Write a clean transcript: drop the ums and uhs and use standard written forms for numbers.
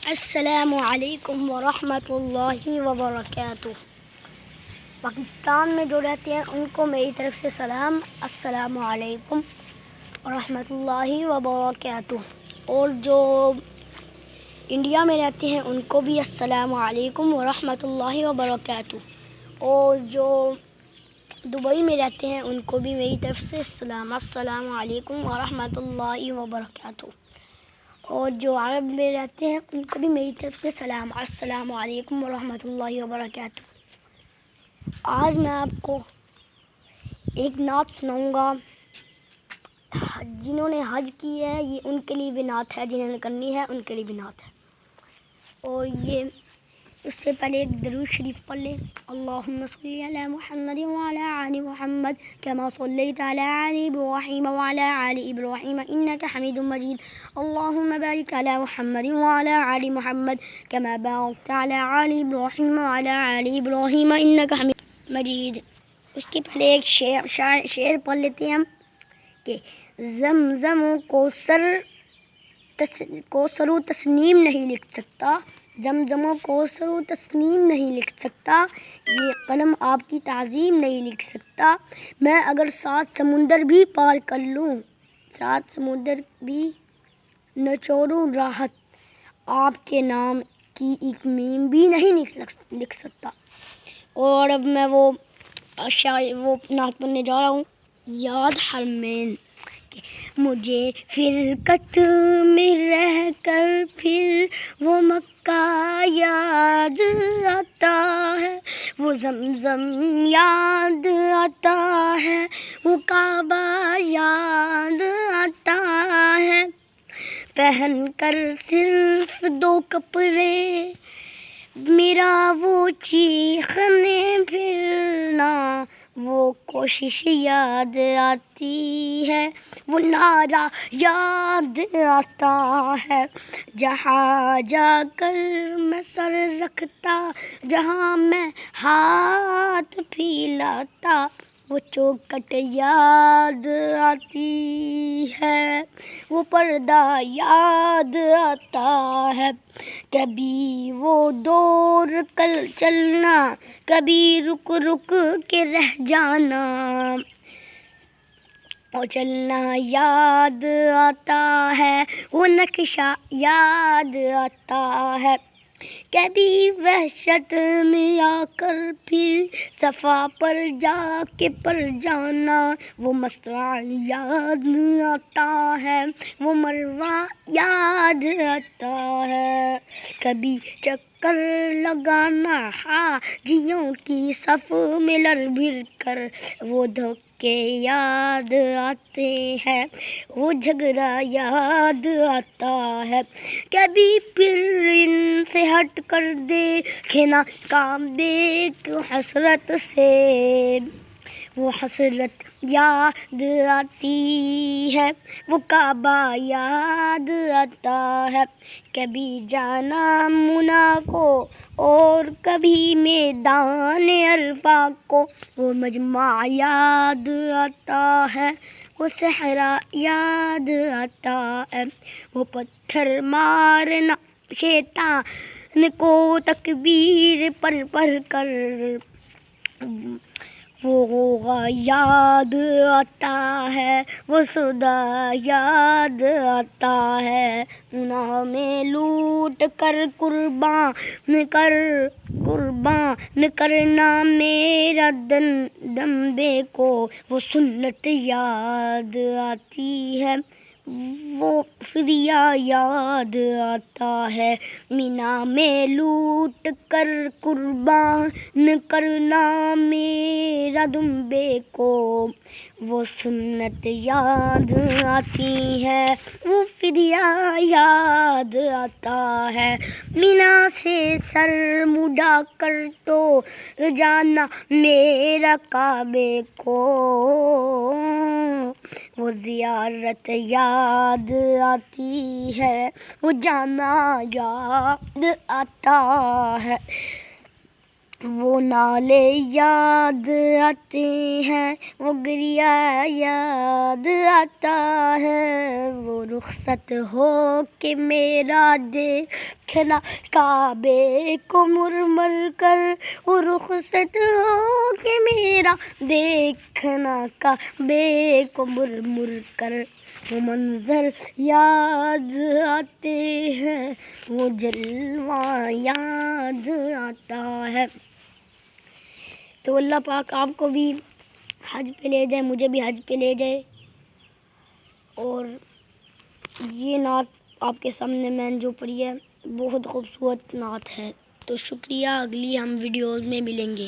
السلام علیکم ورحمۃ اللہ وبرکاتہ۔ پاکستان میں جو رہتے ہیں ان کو میری طرف سے سلام، السلام علیکم ورحمۃ اللہ وبرکاتہ، اور جو انڈیا میں رہتے ہیں ان کو بھی السلام علیکم ورحمۃ اللہ وبرکاتہ، اور جو دبئی میں رہتے ہیں ان کو بھی میری طرف سے سلام، السلام علیکم ورحمۃ اللہ وبرکاتہ، اور جو عرب میں رہتے ہیں ان کو بھی میری طرف سے سلام، السلام علیکم ورحمۃ اللہ وبرکاتہ۔ آج میں آپ کو ایک نعت سناؤں گا۔ جنہوں نے حج کی ہے یہ ان کے لیے بھی نعت ہے، جنہوں نے کرنی ہے ان کے لیے بھی نعت ہے، اور یہ اس سے پہلے ایک درود شریف پڑھ لیں۔ اللہم صلی علی محمد وعلی آل محمد کما صلیت علی آل ابراہیم وعلی آل ابراہیم انک حمید مجید، اللہم بارک علی محمد وعلی آل محمد کما بارکت علی آل ابراہیم وعلی آل ابراہیم انک حمید مجید۔ اس کے پہلے ایک شعر پڑھ لیتے ہیں ہم کہ زمزم کوثر و تسنیم نہیں لکھ سکتا، زمزم و کوثر و تسنیم نہیں لکھ سکتا، یہ قلم آپ کی تعظیم نہیں لکھ سکتا، میں اگر 7 سمندر بھی پار کر لوں، 7 سمندر بھی نچوڑوں راحت، آپ کے نام کی ایک میم بھی نہیں لکھ سکتا۔ اور اب میں وہ نعت پڑھنے جا رہا ہوں۔ یاد حرمین کہ مجھے فرقت میں رہ کر پھر وہ مکہ یاد آتا ہے، وہ زمزم یاد آتا ہے، وہ کعبہ یاد آتا ہے، پہن کر صرف 2 کپڑے میرا وہ چیخنے پھرنا، وہ کوشش یاد آتی ہے، وہ نعرہ یاد آتا ہے، جہاں جا کر میں سر رکھتا، جہاں میں ہاتھ پھیلاتا، وہ چوکھٹ یاد آتی ہے، وہ پردہ یاد آتا ہے، کبھی وہ دور چلنا، کبھی رک رک کے رہ جانا، وہ چلنا یاد آتا ہے، وہ نقشہ یاد آتا ہے، کبھی وحشت میں آ کر پھر صفا پر جا کے پڑ جانا، وہ مصرع یاد آتا ہے، وہ مروہ یاد آتا ہے، کبھی چکر لگانا حاجیوں کی صف میں لڑ بھڑ کر، وہ دھوکے یاد آتے ہیں، وہ جھگڑا یاد آتا ہے، کبھی پھر ان سے ہٹ کر دیکھے نا کعبے کی حسرت سے، وہ حسرت یاد آتی ہے، وہ کعبہ یاد آتا ہے، کبھی جانا منا کو اور کبھی میدان عرفہ کو، وہ مجمع یاد آتا ہے، وہ صحرا یاد آتا ہے، وہ پتھر مارنا شیطان کو تکبیر پڑھ پڑھ کر، وہ غوغا یاد آتا ہے، وہ صدا یاد آتا ہے، گناہ میں لوٹ کر قربان کرنا میرا دمبے کو، وہ سنت یاد آتی ہے، وہ فدیہ یاد آتا ہے، مینا میں لوٹ کر قربان کرنا میرا دمبے کو، وہ سنت یاد آتی ہے، وہ فدیہ یاد آتا ہے، مینا سے سر مڑا کر تو جانا میرا کعبے کو، وہ زیارت یاد آتی ہے، وہ جانا یاد آتا ہے، وہ نالے یاد آتے ہیں، وہ گریہ یاد آتا ہے، وہ رخصت ہو کے میرا دیکھنا کعبے کو مر مر کر رخصت ہو کے میرا، دیکھنا کعبے کو مر مر کر، وہ منظر یاد آتے ہیں، وہ جلوہ یاد آتا ہے۔ تو اللہ پاک آپ کو بھی حج پہ لے جائے، مجھے بھی حج پہ لے جائے۔ اور یہ نعت آپ کے سامنے میں نے جو پڑھی ہے بہت خوبصورت نعت ہے۔ تو شکریہ، اگلی ہم ویڈیوز میں ملیں گے۔